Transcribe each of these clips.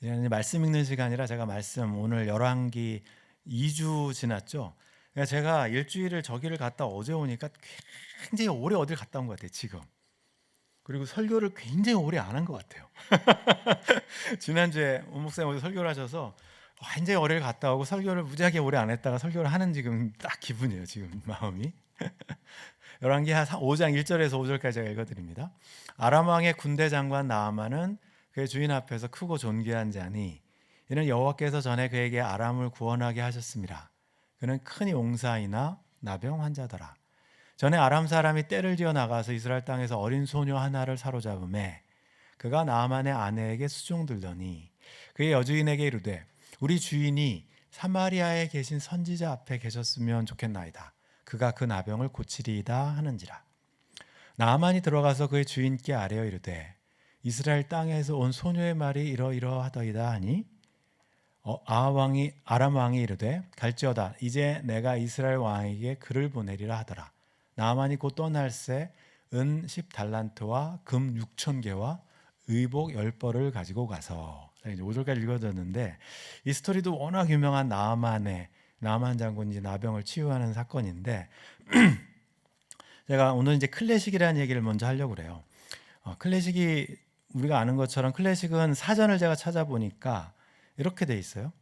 이제 말씀 읽는 시간이라 제가 말씀 오늘 열왕기 2주 지났죠. 그러니까 제가 일주일을 저기를 갔다 어제 오니까 굉장히 오래 어딜 갔다 온 것 같아요 지금. 그리고 설교를 굉장히 오래 안 한 것 같아요. 지난주에 오 목사님 어디 설교를 하셔서 굉장히 오래 갔다 오고 설교를 무지하게 오래 안 했다가 설교를 하는 지금 딱 기분이에요 지금 마음이. 열왕기 5장 1절에서 5절까지 제가 읽어드립니다. 아람 왕의 군대 장관 나아만은 그의 주인 앞에서 크고 존귀한 자니 이는 여호와께서 전에 그에게 아람을 구원하게 하셨습니다. 그는 큰 용사이나 나병 환자더라. 전에 아람 사람이 떼를 지어 나가서 이스라엘 땅에서 어린 소녀 하나를 사로잡음에 그가 나아만의 아내에게 수종들더니 그의 여주인에게 이르되 우리 주인이 사마리아에 계신 선지자 앞에 계셨으면 좋겠나이다. 그가 그 나병을 고치리이다 하는지라. 나아만이 들어가서 그의 주인께 아뢰어 이르되 이스라엘 땅에서 온 소녀의 말이 이러이러하더이다 하니 아람 왕이 이르되 갈지어다 이제 내가 이스라엘 왕에게 글을 보내리라 하더라. 나아만이 곧 떠날새 은 10달란트와 금 6,000개와 의복 10벌을 가지고 가서, 이제 5절까지 읽어졌는데 이 스토리도 워낙 유명한 나아만 장군이 나병을 치유하는 사건인데 제가 오늘 이제 클래식이라는 얘기를 먼저 하려고 그래요. 클래식이 우리가 아는 것처럼 클래식은 사전을 제가 찾아보니까 이렇게 돼 있어요.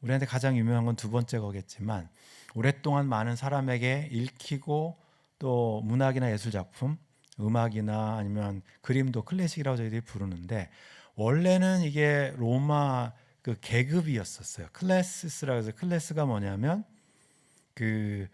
우리한테 가장 유명한 건 두 번째 거겠지만 오랫동안 많은 사람에게 읽히고 또 문학이나 예술 작품, 음악이나 아니면 그림도 클래식이라고 저희들이 부르는데 원래는 이게 로마 그 계급이었었어요. 클래시스라고 해서 클래스가 뭐냐면 그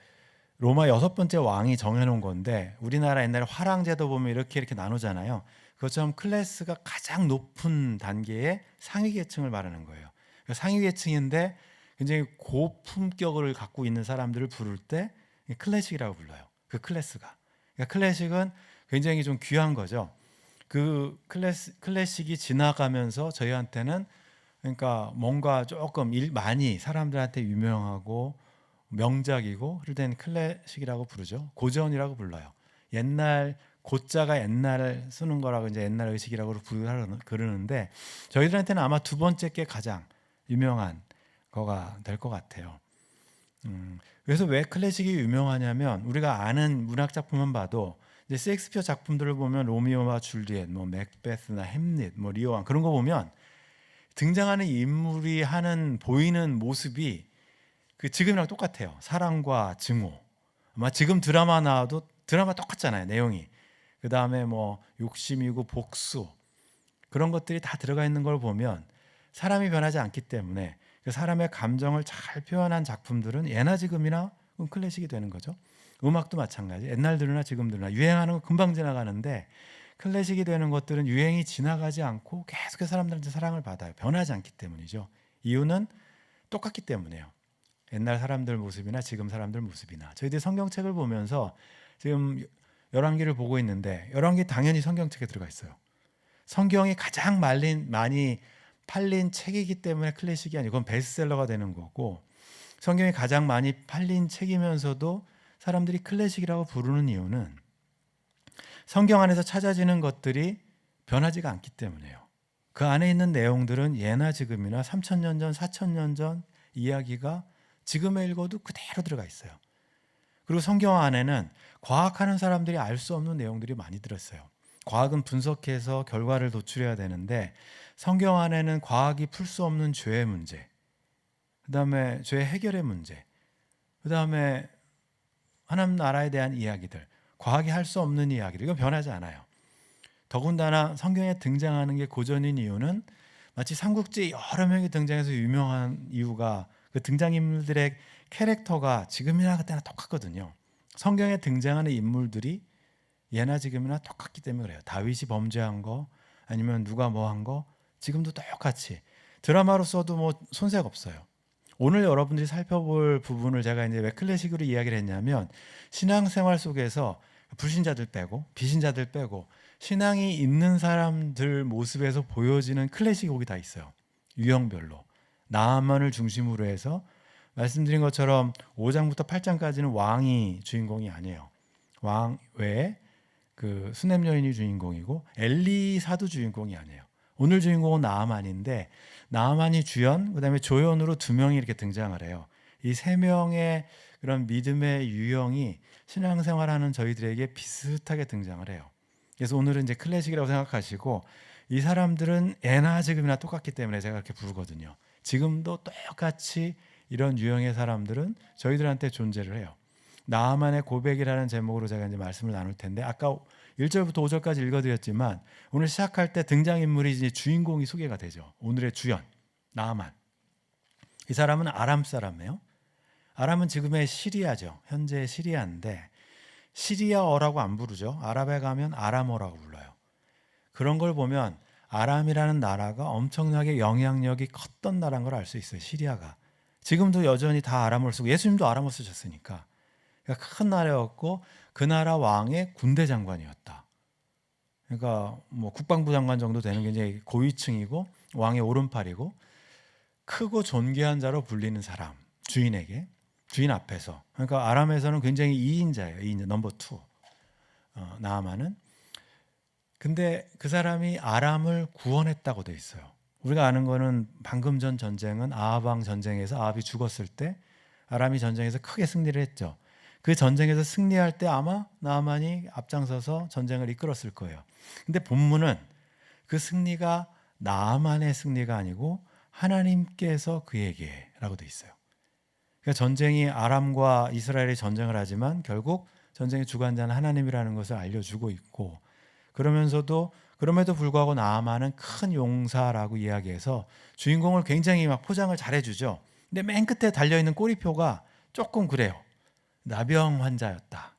로마 6번째 왕이 정해놓은 건데 우리나라 옛날에 화랑제도 보면 이렇게 나누잖아요. 그것처럼 클래스가 가장 높은 단계의 상위 계층을 말하는 거예요. 그러니까 상위 계층인데 굉장히 고품격을 갖고 있는 사람들을 부를 때 클래식이라고 불러요. 그 클래스가. 그러니까 클래식은 굉장히 좀 귀한 거죠. 그 클래식이 지나가면서 저희한테는 그러니까 뭔가 조금 많이 사람들한테 유명하고 명작이고 그럴 때는 클래식이라고 부르죠. 고전이라고 불러요. 옛날 고자가 옛날 쓰는 거라고 이제 옛날 의식이라고 그러는데 저희들한테는 아마 두 번째 게 가장 유명한 거가 될 것 같아요. 그래서 왜 클래식이 유명하냐면 우리가 아는 문학 작품만 봐도 이제 셰익스피어 작품들을 보면 로미오와 줄리엣, 뭐 맥베스나 햄릿, 뭐 리오왕 그런 거 보면 등장하는 인물이 하는 보이는 모습이 그 지금이랑 똑같아요. 사랑과 증오. 아마 지금 드라마 나와도 드라마 똑같잖아요. 내용이. 그 다음에 뭐 욕심이고 복수 그런 것들이 다 들어가 있는 걸 보면 사람이 변하지 않기 때문에 그 사람의 감정을 잘 표현한 작품들은 예나 지금이나 클래식이 되는 거죠. 음악도 마찬가지. 옛날들이나 지금들이나 유행하는 거 금방 지나가는데 클래식이 되는 것들은 유행이 지나가지 않고 계속해서 사람들한테 사랑을 받아요. 변하지 않기 때문이죠. 이유는 똑같기 때문에요. 옛날 사람들 모습이나 지금 사람들 모습이나 저희들이 성경책을 보면서 지금 열왕기를 보고 있는데 열왕기 당연히 성경책에 들어가 있어요. 성경이 가장 많이 팔린 책이기 때문에 클래식이 아니고 그건 베스트셀러가 되는 거고 성경이 가장 많이 팔린 책이면서도 사람들이 클래식이라고 부르는 이유는 성경 안에서 찾아지는 것들이 변하지가 않기 때문이에요. 그 안에 있는 내용들은 예나 지금이나 3,000년 전, 4,000년 전 이야기가 지금에 읽어도 그대로 들어가 있어요. 그리고 성경 안에는 과학하는 사람들이 알 수 없는 내용들이 많이 들었어요. 과학은 분석해서 결과를 도출해야 되는데 성경 안에는 과학이 풀 수 없는 죄의 문제, 그 다음에 죄 해결의 문제, 그 다음에 하나님 나라에 대한 이야기들, 과학이 할 수 없는 이야기들, 이건 변하지 않아요. 더군다나 성경에 등장하는 게 고전인 이유는 마치 삼국지 여러 명이 등장해서 유명한 이유가 그 등장인물들의 캐릭터가 지금이나 그때나 똑같거든요. 성경에 등장하는 인물들이 예나 지금이나 똑같기 때문에 그래요. 다윗이 범죄한 거 아니면 누가 뭐 한 거 지금도 똑같이 드라마로 써도 뭐 손색 없어요. 오늘 여러분들이 살펴볼 부분을 제가 이제 왜 클래식으로 이야기를 했냐면 신앙생활 속에서 불신자들 빼고 비신자들 빼고 신앙이 있는 사람들 모습에서 보여지는 클래식 곡이 다 있어요. 유형별로. 나아만을 중심으로 해서 말씀드린 것처럼 5장부터 8장까지는 왕이 주인공이 아니에요. 왕 외에 그 수냄 여인이 주인공이고 엘리사도 주인공이 아니에요. 오늘 주인공은 나아만인데 나아만이 주연, 그다음에 조연으로 두 명이 이렇게 등장을 해요. 이 세 명의 그런 믿음의 유형이 신앙생활하는 저희들에게 비슷하게 등장을 해요. 그래서 오늘은 이제 클래식이라고 생각하시고 이 사람들은 예나 지금이나 똑같기 때문에 제가 그렇게 부르거든요. 지금도 똑같이 이런 유형의 사람들은 저희들한테 존재를 해요. 나아만의 고백이라는 제목으로 제가 이제 말씀을 나눌 텐데 아까 1절부터 5절까지 읽어드렸지만 오늘 시작할 때 등장인물이 이제 주인공이 소개가 되죠. 오늘의 주연 나아만. 이 사람은 아람 사람이에요. 아람은 지금의 시리아죠. 현재의 시리아인데 시리아어라고 안 부르죠. 아랍에 가면 아람어라고 불러요. 그런 걸 보면 아람이라는 나라가 엄청나게 영향력이 컸던 나라인 걸 알 수 있어요. 시리아가. 지금도 여전히 다 아람어를 쓰고 예수님도 아람어 쓰셨으니까. 그러니까 큰 나라였고 그 나라 왕의 군대 장관이었다. 그러니까 뭐 국방부 장관 정도 되는 게 이제 고위층이고 왕의 오른팔이고 크고 존귀한 자로 불리는 사람, 주인에게, 주인 앞에서. 그러니까 아람에서는 굉장히 2인자예요. 2인자, 넘버 2. 나아만은. 근데 그 사람이 아람을 구원했다고 돼 있어요. 우리가 아는 거는 방금 전 전쟁은 아합 왕 전쟁에서 아합이 죽었을 때 아람이 전쟁에서 크게 승리를 했죠. 그 전쟁에서 승리할 때 아마 나아만이 앞장서서 전쟁을 이끌었을 거예요. 근데 본문은 그 승리가 나아만의 승리가 아니고 하나님께서 그에게라고 돼 있어요. 그러니까 전쟁이 아람과 이스라엘이 전쟁을 하지만 결국 전쟁의 주관자는 하나님이라는 것을 알려주고 있고 그럼에도 불구하고 나아만은 큰 용사라고 이야기해서 주인공을 굉장히 막 포장을 잘해주죠. 근데 맨 끝에 달려있는 꼬리표가 조금 그래요. 나병 환자였다.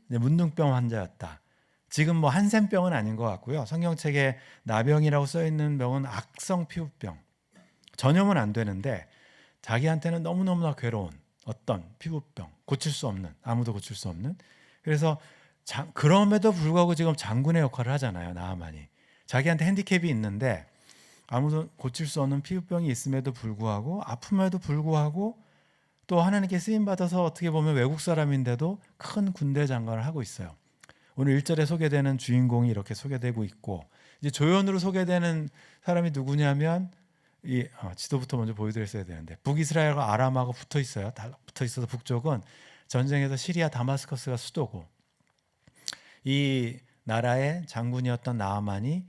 문둥병 환자였다. 지금 뭐 한센병은 아닌 것 같고요. 성경책에 나병이라고 써있는 병은 악성 피부병. 전염은 안 되는데 자기한테는 너무너무나 괴로운 어떤 피부병, 고칠 수 없는, 아무도 고칠 수 없는. 그래서 그럼에도 불구하고 지금 장군의 역할을 하잖아요. 나아만이. 자기한테 핸디캡이 있는데 아무도 고칠 수 없는 피부병이 있음에도 불구하고 아픔에도 불구하고 또 하나님께 쓰임받아서 어떻게 보면 외국 사람인데도 큰 군대 장관을 하고 있어요. 오늘 1절에 소개되는 주인공이 이렇게 소개되고 있고 이제 조연으로 소개되는 사람이 누구냐면 이 지도부터 먼저 보여드렸어야 되는데 북이스라엘과 아람하고 붙어 있어요. 붙어 있어서 북쪽은 전쟁에서 시리아 다마스커스가 수도고 이 나라의 장군이었던 나아만이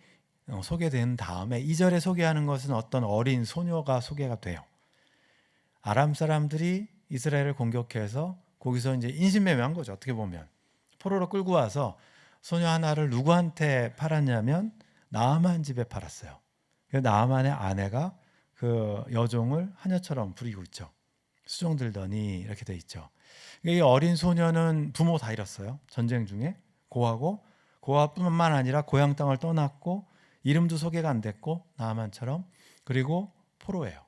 소개된 다음에 2절에 소개하는 것은 어떤 어린 소녀가 소개가 돼요. 아람 사람들이 이스라엘을 공격해서 거기서 이제 인신매매한 거죠. 어떻게 보면 포로로 끌고 와서 소녀 하나를 누구한테 팔았냐면 나아만 집에 팔았어요. 나아만의 아내가 그 여종을 하녀처럼 부리고 있죠. 수종 들더니 이렇게 돼 있죠. 이 어린 소녀는 부모 다 잃었어요. 전쟁 중에 고아뿐만 아니라 고향 땅을 떠났고 이름도 소개가 안 됐고 나아만처럼 그리고 포로예요.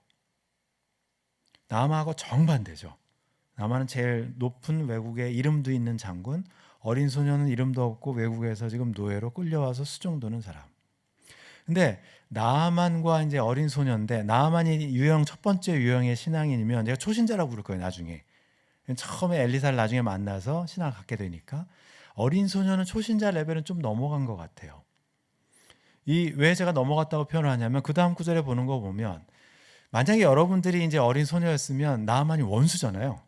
나아만하고 정반대죠. 나아만은 제일 높은 외국에 이름도 있는 장군, 어린 소녀는 이름도 없고 외국에서 지금 노예로 끌려와서 수종도는 사람. 근데 나아만과 이제 어린 소녀인데 나아만이 첫 번째 유형의 신앙인이면 제가 초신자라고 부를 거예요. 나중에 처음에 엘리사를 나중에 만나서 신앙을 갖게 되니까 어린 소녀는 초신자 레벨은 좀 넘어간 것 같아요. 왜 제가 넘어갔다고 표현을 하냐면 그 다음 구절에 보는 거 보면 만약에 여러분들이 이제 어린 소녀였으면 나아만이 원수잖아요.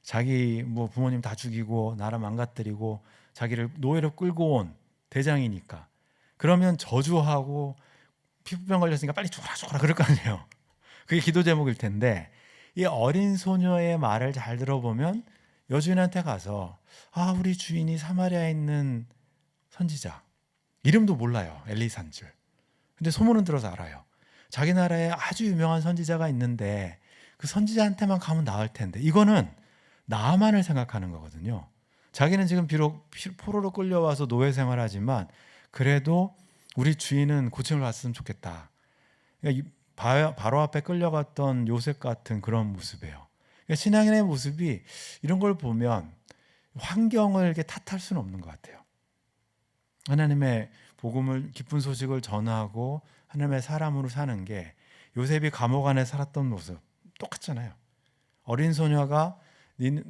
자기 뭐 부모님 다 죽이고 나라 망가뜨리고 자기를 노예로 끌고 온 대장이니까 그러면 저주하고 피부병 걸렸으니까 빨리 죽어라 그럴 거 아니에요. 그게 기도 제목일 텐데 이 어린 소녀의 말을 잘 들어보면 여주인한테 가서 우리 주인이 사마리아에 있는 선지자 이름도 몰라요. 엘리사인 줄. 근데 소문은 들어서 알아요. 자기 나라에 아주 유명한 선지자가 있는데 그 선지자한테만 가면 나을 텐데 이거는 나아만을 생각하는 거거든요. 자기는 지금 비록 포로로 끌려와서 노예 생활하지만 그래도 우리 주인은 고침을 받았으면 좋겠다. 그러니까 바로 앞에 끌려갔던 요셉 같은 그런 모습이에요. 그러니까 신앙인의 모습이 이런 걸 보면 환경을 이렇게 탓할 수는 없는 것 같아요. 하나님의 복음을 기쁜 소식을 전하고 하나님의 사람으로 사는 게 요셉이 감옥 안에 살았던 모습 똑같잖아요. 어린 소녀가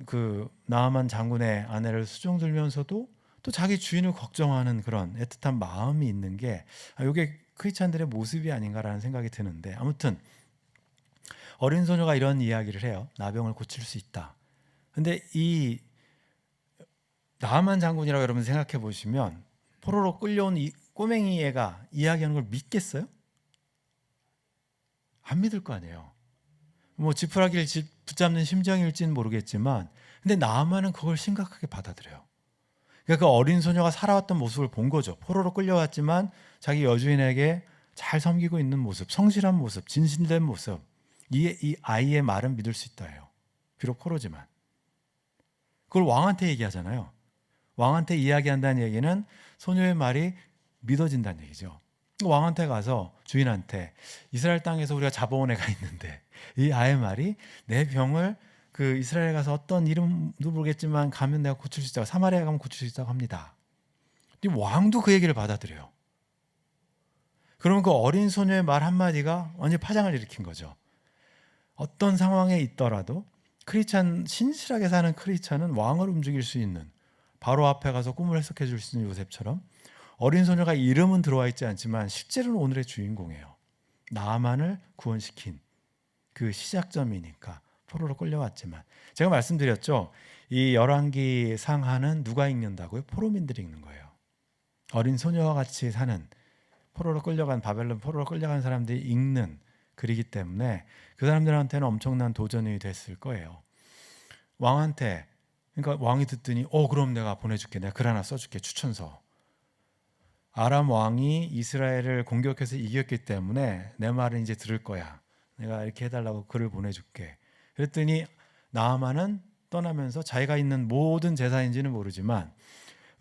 그 나아만 장군의 아내를 수종 들면서도 또 자기 주인을 걱정하는 그런 애틋한 마음이 있는 게 이게 크리스찬들의 모습이 아닌가라는 생각이 드는데, 아무튼 어린 소녀가 이런 이야기를 해요. 나병을 고칠 수 있다. 근데 이 나아만 장군이라고 여러분 생각해 보시면 포로로 끌려온 이 꼬맹이 애가 이야기하는 걸 믿겠어요? 안 믿을 거 아니에요. 뭐 지푸라기를 붙잡는 심정일지는 모르겠지만, 근데 나아만은 그걸 심각하게 받아들여요. 그러니까 그 어린 소녀가 살아왔던 모습을 본 거죠. 포로로 끌려왔지만 자기 여주인에게 잘 섬기고 있는 모습, 성실한 모습, 진실된 모습. 이 아이의 말은 믿을 수 있다예요. 비록 포로지만. 그걸 왕한테 얘기하잖아요. 왕한테 이야기한다는 얘기는 소녀의 말이 믿어진다는 얘기죠. 왕한테 가서 주인한테 이스라엘 땅에서 우리가 잡아온 애가 있는데 이 아이의 말이 내 병을 그 이스라엘에 가서 어떤 이름도 모르겠지만 가면 내가 고칠 수 있다고, 사마리아 가면 고칠 수 있다고 합니다. 근데 왕도 그 얘기를 받아들여요. 그러면 그 어린 소녀의 말 한마디가 완전히 파장을 일으킨 거죠. 어떤 상황에 있더라도 크리스찬, 신실하게 사는 크리스찬은 왕을 움직일 수 있는, 바로 앞에 가서 꿈을 해석해 줄 수 있는 요셉처럼 어린 소녀가 이름은 들어와 있지 않지만 실제로는 오늘의 주인공이에요. 나아만을 구원시킨 그 시작점이니까. 포로로 끌려왔지만 제가 말씀드렸죠. 이 열왕기 상하는 누가 읽는다고요? 포로민들이 읽는 거예요. 어린 소녀와 같이 사는, 포로로 끌려간, 바벨론 포로로 끌려간 사람들이 읽는 글이기 때문에 그 사람들한테는 엄청난 도전이 됐을 거예요. 왕한테, 그러니까 왕이 듣더니 그럼 내가 보내줄게. 내가 글 하나 써줄게. 추천서. 아람 왕이 이스라엘을 공격해서 이겼기 때문에 내 말은 이제 들을 거야. 내가 이렇게 해달라고 글을 보내줄게. 그랬더니 나아만은 떠나면서 자기가 있는 모든 재산인지는 모르지만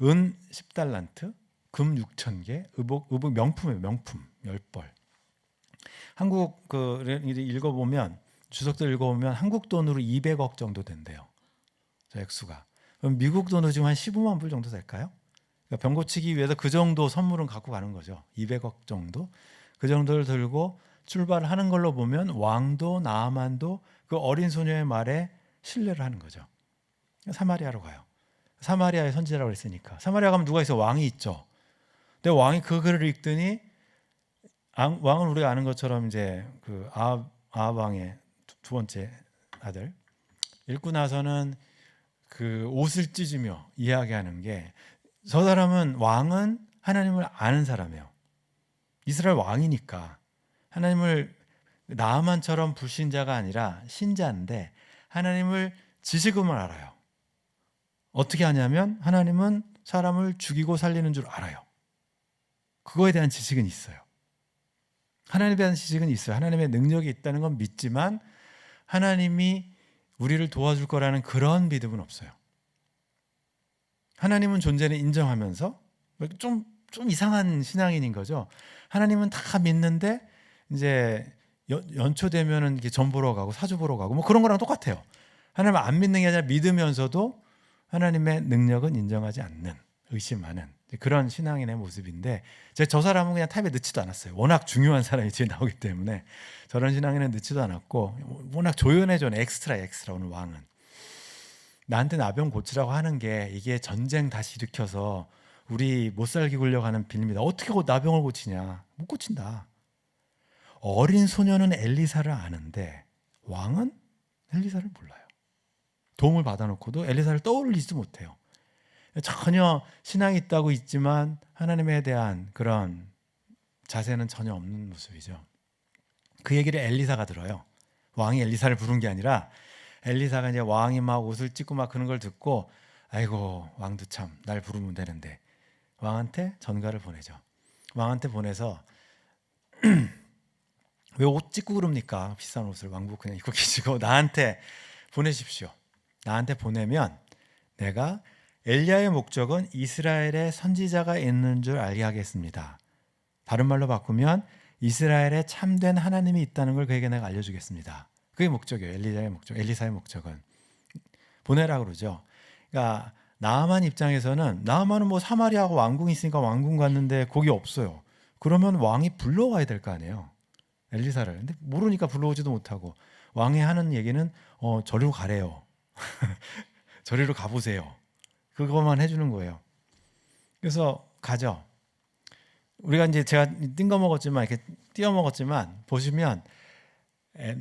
은 10달란트, 금 6,000개, 의복 명품이에요. 명품 10벌. 한국 읽어보면, 주석들 읽어보면 한국 돈으로 200억 정도 된대요. 저 액수가. 그럼 미국 돈으로 지금 한 15만 불 정도 될까요? 그러니까 병 고치기 위해서 그 정도 선물은 갖고 가는 거죠. 200억 정도. 그 정도를 들고 출발을 하는 걸로 보면 왕도 나아만도 그 어린 소녀의 말에 신뢰를 하는 거죠. 사마리아로 가요. 사마리아의 선지자라고 했으니까. 사마리아 가면 누가 있어? 왕이 있죠. 근데 왕이 그 글을 읽더니, 왕은 우리가 아는 것처럼 이제 그 아합 왕의 두 번째 아들, 읽고 나서는 그 옷을 찢으며 이야기하는 게, 저 사람은, 왕은 하나님을 아는 사람이에요. 이스라엘 왕이니까 하나님을, 나아만처럼 불신자가 아니라 신자인데 하나님을 지식으로만 알아요. 어떻게 하냐면 하나님은 사람을 죽이고 살리는 줄 알아요. 그거에 대한 지식은 있어요. 하나님에 대한 지식은 있어요. 하나님의 능력이 있다는 건 믿지만 하나님이 우리를 도와줄 거라는 그런 믿음은 없어요. 하나님은 존재를 인정하면서 좀 이상한 신앙인인 거죠. 하나님은 다 믿는데 이제 연초되면은 이렇게 전 보러 가고 사주 보러 가고 뭐 그런 거랑 똑같아요. 하나님을 안 믿는 게 아니라 믿으면서도 하나님의 능력은 인정하지 않는, 의심하는 그런 신앙인의 모습인데, 제가 저 사람은 그냥 타입에 넣지도 않았어요. 워낙 중요한 사람이 뒤에 나오기 때문에 저런 신앙인은 넣지도 않았고, 워낙 조연해줘. 엑스트라 오늘 왕은. 나한테 나병 고치라고 하는 게 이게 전쟁 다시 일으켜서 우리 못 살게 굴려고 하는 빌미다. 어떻게 나병을 고치냐? 못 고친다. 어린 소녀는 엘리사를 아는데 왕은 엘리사를 몰라요. 도움을 받아놓고도 엘리사를 떠올리지도 못해요. 전혀 신앙이 있다고 있지만 하나님에 대한 그런 자세는 전혀 없는 모습이죠. 그 얘기를 엘리사가 들어요. 왕이 엘리사를 부른 게 아니라 엘리사가 이제 왕이 막 옷을 찢고 막 그런 걸 듣고, 아이고 왕도 참 날 부르면 되는데, 왕한테 전가를 보내죠. 왕한테 보내서 왜 옷 찢고 그럽니까? 비싼 옷을 왕복 그냥 입고 계시고 나한테 보내십시오. 나한테 보내면 내가 엘리야의 목적은 이스라엘에 선지자가 있는 줄 알게 하겠습니다. 다른 말로 바꾸면 이스라엘에 참된 하나님이 있다는 걸 그에게 내가 알려주겠습니다. 그게 목적이에요. 엘리사의 목적은. 보내라 그러죠. 그러니까 나아만 입장에서는, 나아만은 뭐 사마리아하고 왕궁이 있으니까 왕궁 갔는데 거기 없어요. 그러면 왕이 불러와야 될 거 아니에요. 엘리사를. 근데 모르니까 불러오지도 못하고, 왕이 하는 얘기는 저리로 가래요. 저리로 가보세요. 그것만 해주는 거예요. 그래서 가죠. 우리가 이제 제가 띵거 먹었지만 이렇게 띄어 먹었지만 보시면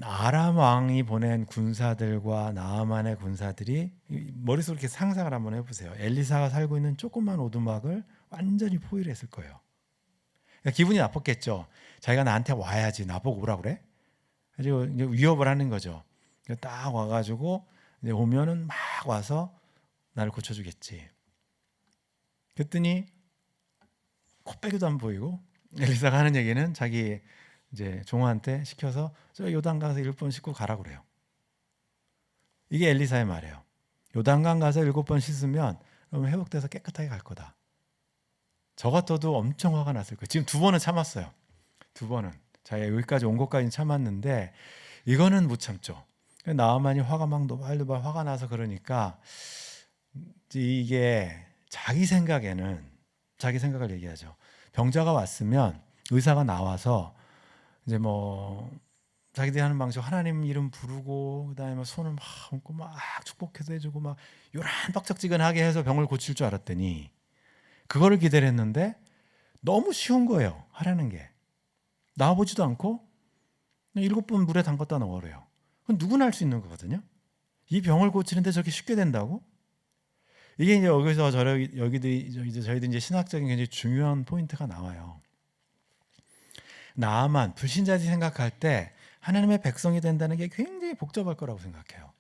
아람 왕이 보낸 군사들과 나아만의 군사들이 머릿속으로 이렇게 상상을 한번 해보세요. 엘리사가 살고 있는 조그만 오두막을 완전히 포위를 했을 거예요. 그러니까 기분이 나빴겠죠. 자기가 나한테 와야지 나보고 오라 그래? 그리고 이제 위협을 하는 거죠. 딱 와가지고 이제 오면은 막 와서 나를 고쳐주겠지. 그랬더니 코빼기도 안 보이고 엘리사가 하는 얘기는 자기 이제 종한테 시켜서 저 요단강 가서 7번 씻고 가라 그래요. 이게 엘리사의 말이에요. 요단강 가서 7번 씻으면 그러면 회복돼서 깨끗하게 갈 거다. 저 같아도 엄청 화가 났을 거예요. 지금 2번은 참았어요. 2번은 자기가 여기까지 온 것까지는 참았는데 이거는 못 참죠. 나아만이 화가 막 노발노발 화가 나서 그러니까 이게 자기 생각을 얘기하죠. 병자가 왔으면 의사가 나와서 이제 뭐 자기들이 하는 방식 하나님 이름 부르고 그다음에 손을 막 얹고 막 축복해서 해주고 막 요란 빡짝지근하게 해서 병을 고칠 줄 알았더니 그거를 기대를 했는데 너무 쉬운 거예요. 하라는 게 나와보지도 않고 7번 물에 담갔다 넣으래요. 그건 누구나 할 수 있는 거거든요. 이 병을 고치는데 저렇게 쉽게 된다고? 이게 이제 여기서 저희들 이제 신학적인 굉장히 중요한 포인트가 나와요. 나만 불신자지 생각할 때 하나님의 백성이 된다는 게 굉장히 복잡할 거라고 생각해요.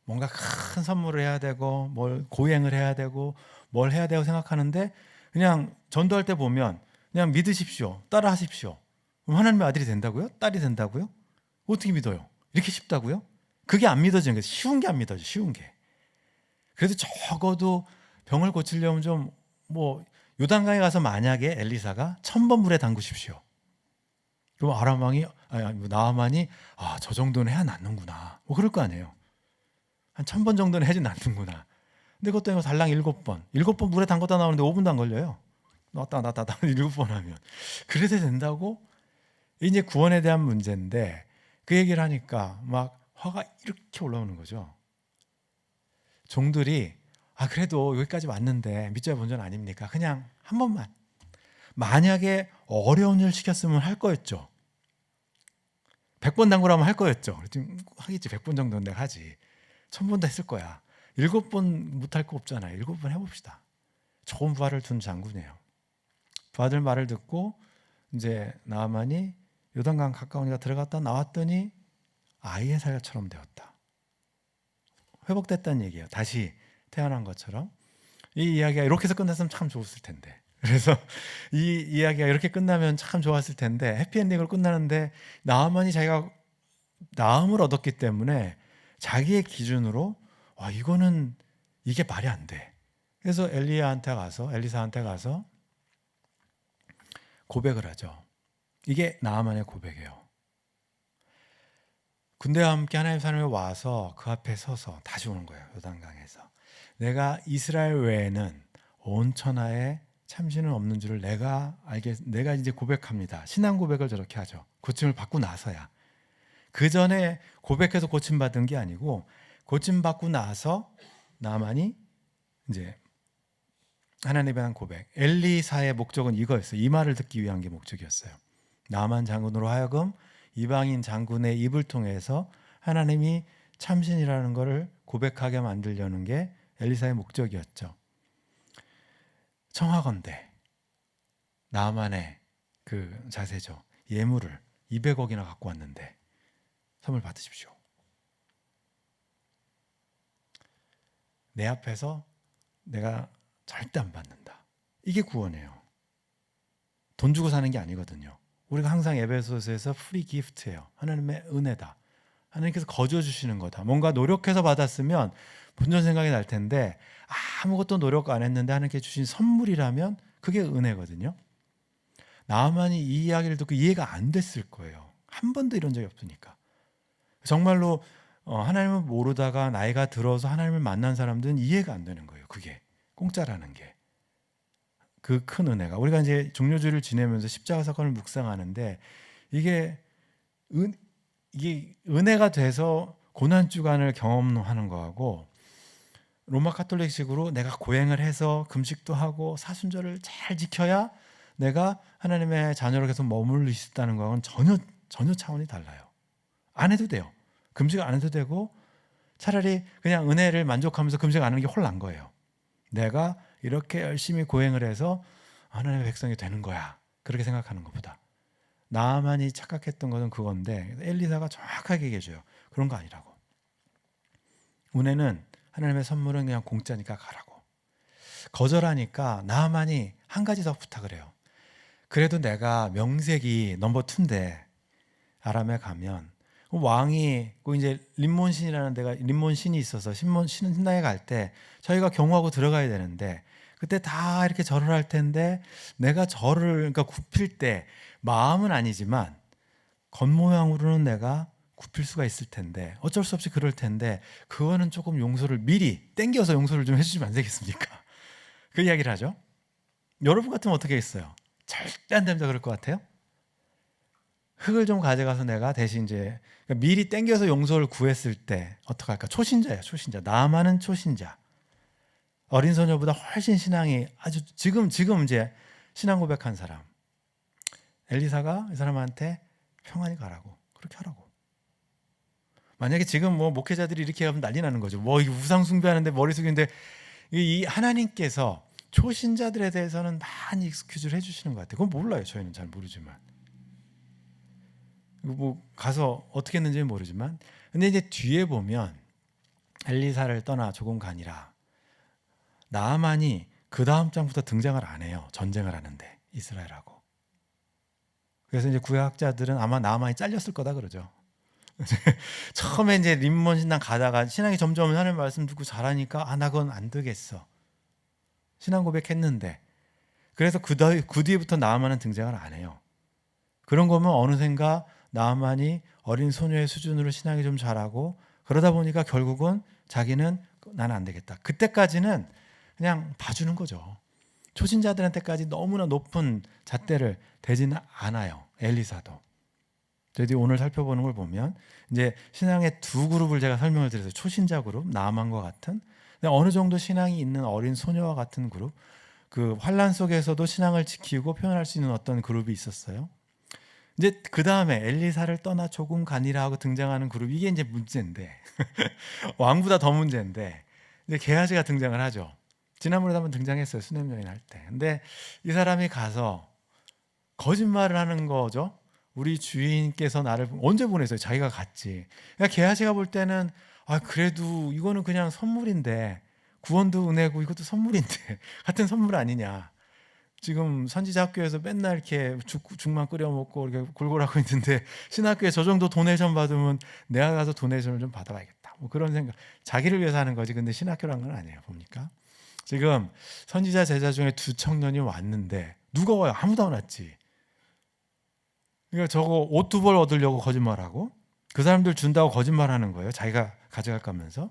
뭔가 큰 선물을 해야 되고 뭘 고행을 해야 되고 뭘 해야 되고 생각하는데 그냥 전도할 때 보면 그냥 믿으십시오. 따라하십시오. 그럼 하나님의 아들이 된다고요? 딸이 된다고요? 어떻게 믿어요? 이렇게 쉽다고요? 그게 안 믿어지는 거예요. 쉬운 게 안 믿어져. 쉬운 게. 그래도 적어도 병을 고치려면 좀 뭐 요단강에 가서 만약에 엘리사가 1000번 물에 담그십시오. 그럼 나아만이 저 정도는 해야 낫는구나. 뭐 그럴 거 아니에요. 한 1000번 정도는 해야지 낫는구나. 근데 그것도 아니고 달랑 7번 물에 담갔다 나오는데 5분도 안 걸려요. 나왔다 7번 하면. 그래도 된다고? 이제 구원에 대한 문제인데 그 얘기를 하니까 막 화가 이렇게 올라오는 거죠. 종들이 그래도 여기까지 왔는데 믿져야 본전 아닙니까? 그냥 한 번만. 만약에 어려운 일 시켰으면 할 거였죠. 100번 담그라면 할 거였죠. 지금 하겠지. 100번 정도는 내가 하지. 1000번도 했을 거야. 7번 못할 거 없잖아요. 7번 해봅시다. 좋은 부하를 둔 장군이에요. 부하들 말을 듣고 이제 나아만이 요단강 가까우니까 들어갔다 나왔더니 아이의 살처럼 되었다. 회복됐다는 얘기예요. 다시 태어난 것처럼. 이 이야기가 이렇게 해서 끝났으면 참 좋았을 텐데. 그래서 이 이야기가 이렇게 끝나면 참 좋았을 텐데 해피엔딩으로 끝나는데 나아만이 자기가 나음을 얻었기 때문에 자기의 기준으로 이게 말이 안 돼. 그래서 엘리사한테 가서 고백을 하죠. 이게 나아만의 고백이에요. 군대와 함께 하나님의 사람이 와서 그 앞에 서서 다시 오는 거예요. 요단강에서. 내가 이스라엘 외에는 온 천하에 참신은 없는 줄을 내가 이제 고백합니다. 신앙 고백을 저렇게 하죠. 고침을 받고 나서야. 그 전에 고백해서 고침 받은 게 아니고 고침 받고 나서 나만이 이제 하나님에 대한 고백. 엘리사의 목적은 이거였어요. 이 말을 듣기 위한 게 목적이었어요. 나만 장군으로 하여금 이방인 장군의 입을 통해서 하나님이 참신이라는 것을 고백하게 만들려는 게 엘리사의 목적이었죠. 청하건대 나만의 그 자세죠. 예물을 200억이나 갖고 왔는데 선물 받으십시오. 내 앞에서 내가 절대 안 받는다. 이게 구원이에요. 돈 주고 사는 게 아니거든요. 우리가 항상 에베소서에서 프리 기프트예요. 하나님의 은혜다. 하나님께서 거저 주시는 거다. 뭔가 노력해서 받았으면 본전 생각이 날 텐데 아무것도 노력 안 했는데 하나님께 주신 선물이라면 그게 은혜거든요. 나만이 이 이야기를 듣고 이해가 안 됐을 거예요. 한 번도 이런 적이 없으니까. 정말로 하나님을 모르다가 나이가 들어서 하나님을 만난 사람들은 이해가 안 되는 거예요. 그게 공짜라는 게. 그 큰 은혜가. 우리가 이제 종료주일을 지내면서 십자가 사건을 묵상하는데 이게 은혜가 돼서 고난주간을 경험하는 거하고 로마 카톨릭식으로 내가 고행을 해서 금식도 하고 사순절을 잘 지켜야 내가 하나님의 자녀로 계속 머물러 있었다는 거하고는 전혀 차원이 달라요. 안 해도 돼요. 금식 안 해도 되고 차라리 그냥 은혜를 만족하면서 금식 안 하는 게 홀난 거예요. 내가 이렇게 열심히 고행을 해서 하나님의 백성이 되는 거야. 그렇게 생각하는 것보다 나만이 착각했던 것은 그건데 엘리사가 정확하게 얘기해줘요. 그런 거 아니라고. 은혜는 하나님의 선물은 그냥 공짜니까 가라고. 거절하니까 나만이 한 가지 더 부탁을 해요. 그래도 내가 명색이 넘버 2인데 아람에 가면 왕이 이제 림몬신이라는 데가 림몬신이 있어서 신당에 갈 때 저희가 경호하고 들어가야 되는데 그때 다 이렇게 절을 할 텐데 내가 절을 그러니까 굽힐 때 마음은 아니지만 겉모양으로는 내가 굽힐 수가 있을 텐데 어쩔 수 없이 그럴 텐데 그거는 조금 용서를 미리 땡겨서 용서를 좀 해주시면 안 되겠습니까? 그 이야기를 하죠. 여러분 같으면 어떻게 했어요? 절대 안 됩니다. 그럴 것 같아요. 흙을 좀 가져가서 내가 대신 이제 미리 땡겨서 용서를 구했을 때 어떡할까? 초신자예요. 초신자. 나만은 초신자. 어린 소녀보다 훨씬 신앙이 아주 지금 이제 신앙 고백한 사람. 엘리사가 이 사람한테 평안히 가라고 그렇게 하라고. 만약에 지금 뭐 목회자들이 이렇게 하면 난리 나는 거죠. 뭐 이게 우상 숭배하는데 머리 숙이는데 이 하나님께서 초신자들에 대해서는 많이 익스큐즈를 해주시는 것 같아요. 그건 몰라요. 저희는 잘 모르지만. 뭐 가서 어떻게 했는지는 모르지만 근데 이제 뒤에 보면 엘리사를 떠나 조금 가니라 나아만이 그 다음 장부터 등장을 안 해요. 전쟁을 하는데 이스라엘하고. 그래서 이제 구약학자들은 아마 나아만이 잘렸을 거다 그러죠. 처음에 이제 림몬 신당 가다가 신앙이 점점 하나님 말씀 듣고 잘하니까 나 그건 안 되겠어. 신앙 고백했는데 그래서 그 뒤부터 나아만은 등장을 안 해요. 그런 거면 어느샌가 나아만이 어린 소녀의 수준으로 신앙이 좀 자라고 그러다 보니까 결국은 자기는 나는 안 되겠다. 그때까지는 그냥 봐주는 거죠. 초신자들한테까지 너무나 높은 잣대를 대지는 않아요. 엘리사도. 저희들이 오늘 살펴보는 걸 보면 이제 신앙의 두 그룹을 제가 설명을 드려서 초신자 그룹, 나아만과 같은 어느 정도 신앙이 있는 어린 소녀와 같은 그룹, 그 환란 속에서도 신앙을 지키고 표현할 수 있는 어떤 그룹이 있었어요. 이제 그 다음에 엘리사를 떠나 조금 가니라 하고 등장하는 그룹 이게 이제 문제인데 왕보다 더 문제인데 이제 게하시가 등장을 하죠. 지난번에도 한번 등장했어요. 수냄 여인 할 때. 근데 이 사람이 가서 거짓말을 하는 거죠. 우리 주인께서 나를 언제 보내서요? 자기가 갔지. 그러니까 게하시가 볼 때는 그래도 이거는 그냥 선물인데 구원도 은혜고 이것도 선물인데 같은 선물 아니냐. 지금 선지자 학교에서 맨날 이렇게 죽만 끓여 먹고 이렇게 골골하고 있는데 신학교에 저 정도 도네이션 받으면 내가 가서 도네이션을 좀 받아봐야겠다. 뭐 그런 생각. 자기를 위해서 하는 거지. 근데 신학교란 건 아니에요. 봅니까? 지금 선지자 제자 중에 2 청년이 왔는데 누가 와요? 아무도 안 왔지. 그러니까 저거 옷 2벌 얻으려고 거짓말하고 그 사람들 준다고 거짓말하는 거예요. 자기가 가져갈 거면서.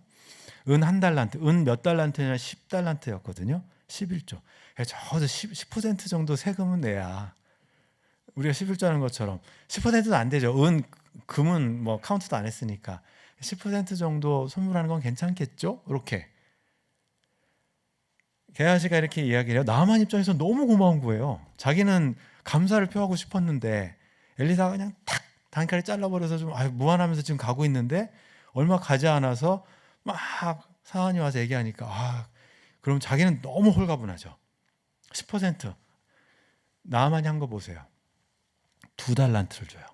은 1달란트, 은 몇 달란트냐 10달란트였거든요. 11조. 적어도 10% 정도 세금은 내야 우리가 11조 하는 것처럼 10%도 안 되죠. 금은 뭐 카운트도 안 했으니까 10% 정도 선물하는 건 괜찮겠죠? 이렇게 게하시가 이렇게 이야기를 해요. 나만 입장에서 너무 고마운 거예요. 자기는 감사를 표하고 싶었는데 엘리사가 그냥 탁 단칼에 잘라버려서 좀 무안하면서 지금 가고 있는데 얼마 가지 않아서 막 사환이 와서 얘기하니까 그럼 자기는 너무 홀가분하죠. 10% 나만이 한 거 보세요. 2달란트를 줘요.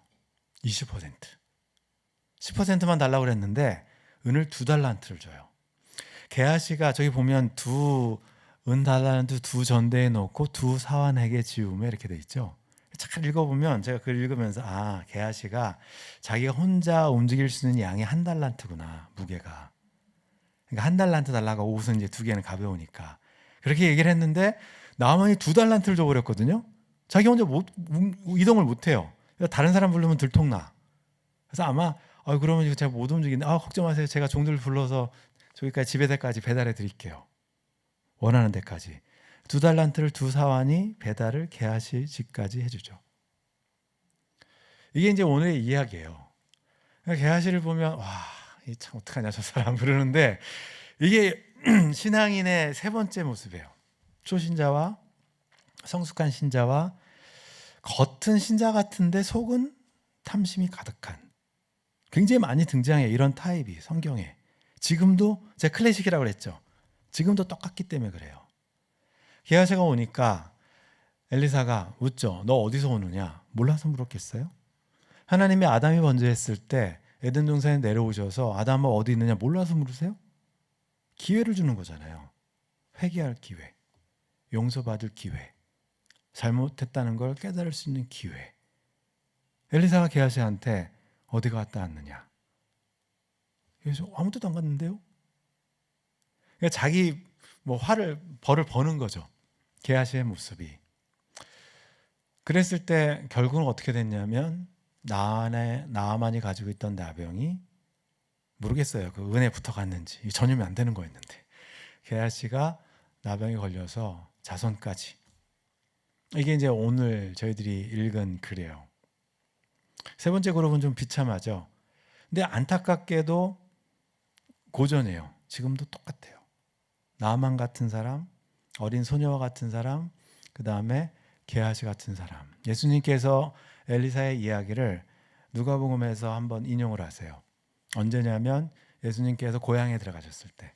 20% 10%만 달라고 그랬는데 은을 2달란트를 줘요. 게하시가 저기 보면 2달란트 2전대에 놓고 2사환에게 지우며 이렇게 돼 있죠. 잘 읽어보면 제가 그걸 읽으면서 게하시가 자기가 혼자 움직일 수 있는 양이 1달란트구나. 무게가. 그러니까 1달란트 달라고 옷은 이제 2개는 가벼우니까 그렇게 얘기를 했는데 나만이 2달란트를 줘버렸거든요. 자기 혼자 이동을 못해요. 다른 사람 부르면 들통나. 그래서 아마 그러면 이거 제가 못 움직이는데 걱정 마세요. 제가 종들 불러서 저기까지 집에까지 배달해 드릴게요. 원하는 데까지. 2달란트를 2사환이 배달을 게하시 집까지 해주죠. 이게 이제 오늘의 이야기예요. 게하시를 보면 참 어떡하냐 저 사람 그러는데 이게 신앙인의 3번째 모습이에요. 초신자와 성숙한 신자와 겉은 신자 같은데 속은 탐심이 가득한, 굉장히 많이 등장해요. 이런 타입이 성경에. 지금도 제가 클래식이라고 그랬죠. 지금도 똑같기 때문에 그래요. 게하시가 오니까 엘리사가 묻죠. 너 어디서 오느냐? 몰라서 물었겠어요? 하나님이 아담이 먼저 했을 때 에덴 동산에 내려오셔서 아담아 어디 있느냐 몰라서 물으세요? 기회를 주는 거잖아요. 회개할 기회, 용서받을 기회, 잘못했다는 걸 깨달을 수 있는 기회. 엘리사가 게하시한테 어디 갔다 왔느냐? 그래서 아무 데도 안 갔는데요? 그러니까 자기 벌을 버는 거죠. 게하시의 모습이. 그랬을 때 결국은 어떻게 됐냐면 나아만이 가지고 있던 나병이, 모르겠어요. 그 은혜 붙어갔는지 전염이 안 되는 거였는데 게하시가 나병에 걸려서 자손까지. 이게 이제 오늘 저희들이 읽은 글이에요. 세 번째 그룹은 좀 비참하죠. 근데 안타깝게도 고전이에요. 지금도 똑같아요. 나아만 같은 사람, 어린 소녀와 같은 사람, 그 다음에 게하시 같은 사람. 예수님께서 엘리사의 이야기를 누가복음에서 한번 인용을 하세요. 언제냐면 예수님께서 고향에 들어가셨을 때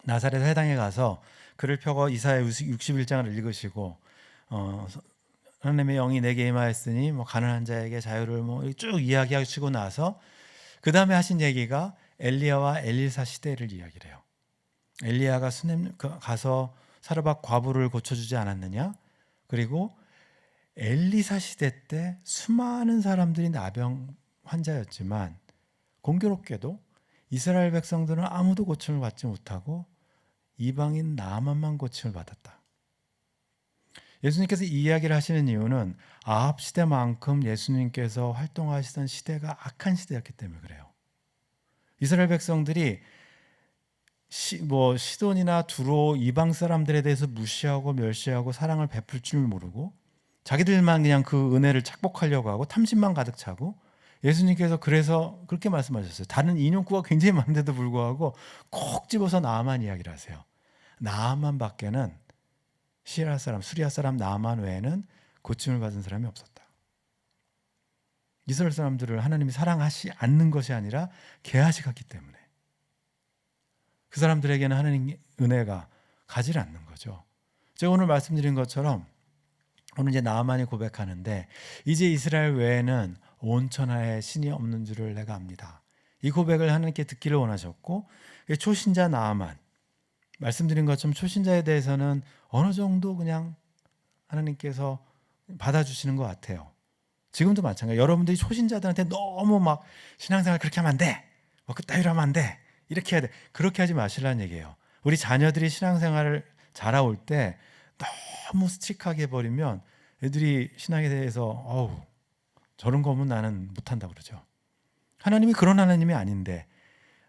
나사렛 회당에 가서 글을 펴고 이사야 61장을 읽으시고 하나님의 영이 내게 임하였으니 가난한 자에게 자유를 쭉 이야기하시고 나서 그 다음에 하신 얘기가 엘리야와 엘리사 시대를 이야기를 해요. 엘리야가 수냄 가서 사르밧 과부를 고쳐주지 않았느냐? 그리고 엘리사 시대 때 수많은 사람들이 나병 환자였지만 공교롭게도 이스라엘 백성들은 아무도 고침을 받지 못하고 이방인 나아만만 고침을 받았다. 예수님께서 이 이야기를 하시는 이유는 아합 시대만큼 예수님께서 활동하시던 시대가 악한 시대였기 때문에 그래요. 이스라엘 백성들이 시돈이나 두로 이방 사람들에 대해서 무시하고 멸시하고 사랑을 베풀 줄 모르고 자기들만 그냥 그 은혜를 착복하려고 하고 탐심만 가득 차고, 예수님께서 그래서 그렇게 말씀하셨어요. 다른 인용구가 굉장히 많은데도 불구하고 콕 집어서 나아만 이야기를 하세요. 나아만 밖에는 시리아 사람 나아만 외에는 고침을 받은 사람이 없었다. 이스라엘 사람들을 하나님이 사랑하지 않는 것이 아니라 게하시 같기 때문에 그 사람들에게는 하나님의 은혜가 가지 않는 거죠. 제가 오늘 말씀드린 것처럼 오늘 이제 나아만이 고백하는데 이제 이스라엘 외에는 온 천하에 신이 없는 줄을 내가 압니다. 이 고백을 하나님께 듣기를 원하셨고, 초신자 나아만, 말씀드린 것처럼 초신자에 대해서는 어느 정도 그냥 하나님께서 받아주시는 것 같아요. 지금도 마찬가지. 여러분들이 초신자들한테 너무 막 신앙생활 그렇게 하면 안 돼, 그따위로 하면 안 돼, 이렇게 해야 돼, 그렇게 하지 마시라는 얘기예요. 우리 자녀들이 신앙생활을 자라올 때 너무 스트릭하게 해버리면 애들이 신앙에 대해서 저런 거면 나는 못한다 그러죠. 하나님이 그런 하나님이 아닌데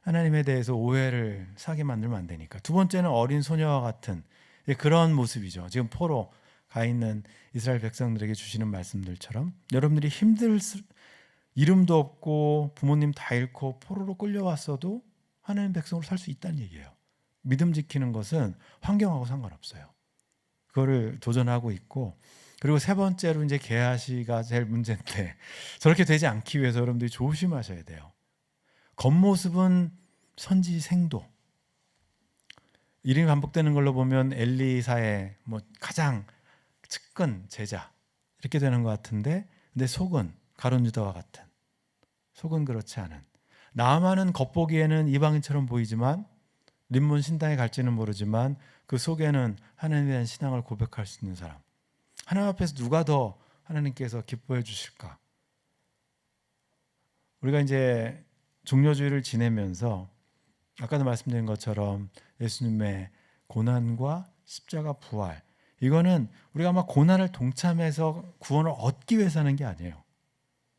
하나님에 대해서 오해를 사게 만들면 안 되니까. 두 번째는 어린 소녀와 같은 그런 모습이죠. 지금 포로 가 있는 이스라엘 백성들에게 주시는 말씀들처럼 여러분들이 이름도 없고 부모님 다 잃고 포로로 끌려왔어도 하나님 백성으로 살 수 있다는 얘기예요. 믿음 지키는 것은 환경하고 상관없어요. 그거를 도전하고 있고, 그리고 세 번째로 이제 게하시가 제일 문제인데 저렇게 되지 않기 위해서 여러분들이 조심하셔야 돼요. 겉모습은 선지생도, 이름이 반복되는 걸로 보면 엘리사의 가장 측근 제자 이렇게 되는 것 같은데, 근데 속은 가룟 유다와 같은, 속은 그렇지 않은, 나아만은 겉보기에는 이방인처럼 보이지만 림몬 신당에 갈지는 모르지만 그 속에는 하나님에 대한 신앙을 고백할 수 있는 사람. 하나님 앞에서 누가 더 하나님께서 기뻐해 주실까? 우리가 이제 종려주의를 지내면서 아까도 말씀드린 것처럼 예수님의 고난과 십자가 부활, 이거는 우리가 막 고난을 동참해서 구원을 얻기 위해서 하는 게 아니에요.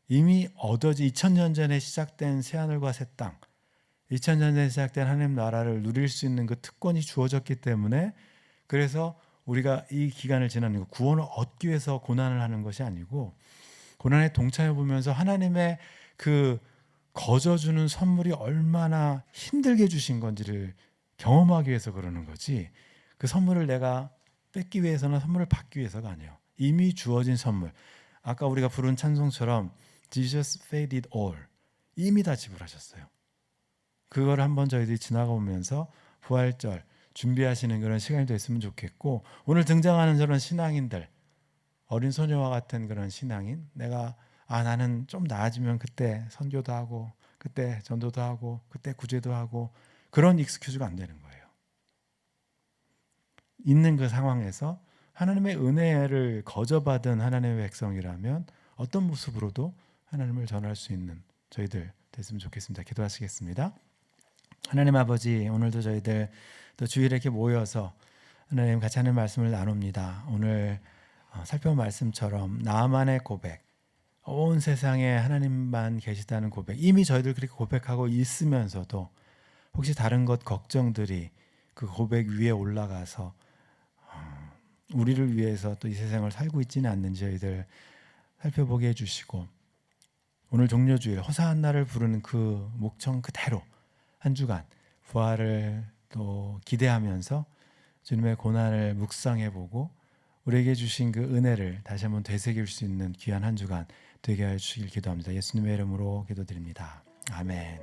이미 2000년 전에 시작된 새하늘과 새 땅, 2000년 전에 시작된 하나님 나라를 누릴 수 있는 그 특권이 주어졌기 때문에, 그래서 우리가 이 기간을 지나는 거, 구원을 얻기 위해서 고난을 하는 것이 아니고 고난에 동참해 보면서 하나님의 그 거저주는 선물이 얼마나 힘들게 주신 건지를 경험하기 위해서 그러는 거지, 그 선물을 내가 뺏기 위해서나 선물을 받기 위해서가 아니에요. 이미 주어진 선물. 아까 우리가 부른 찬송처럼 Jesus paid it all. 이미 다 지불하셨어요. 그걸 한번 저희들이 지나가 보면서 부활절 준비하시는 그런 시간이 됐으면 좋겠고, 오늘 등장하는 저런 신앙인들, 어린 소녀와 같은 그런 신앙인, 나는 좀 나아지면 그때 선교도 하고 그때 전도도 하고 그때 구제도 하고, 그런 익스큐즈가 안 되는 거예요. 있는 그 상황에서 하나님의 은혜를 거저받은 하나님의 백성이라면 어떤 모습으로도 하나님을 전할 수 있는 저희들 됐으면 좋겠습니다. 기도하시겠습니다. 하나님 아버지, 오늘도 저희들 또 주일에 이렇게 모여서 하나님 같이 하는 말씀을 나눕니다. 오늘 살펴본 말씀처럼 나만의 고백, 온 세상에 하나님만 계시다는 고백, 이미 저희들 그렇게 고백하고 있으면서도 혹시 다른 것 걱정들이 그 고백 위에 올라가서 우리를 위해서 또 이 세상을 살고 있지는 않는지 저희들 살펴보게 해주시고, 오늘 종료주일 호사한나를 부르는 그 목청 그대로 한 주간 부활을 또 기대하면서 주님의 고난을 묵상해보고 우리에게 주신 그 은혜를 다시 한번 되새길 수 있는 귀한 한 주간 되게 하여 주시길 기도합니다. 예수님의 이름으로 기도드립니다. 아멘.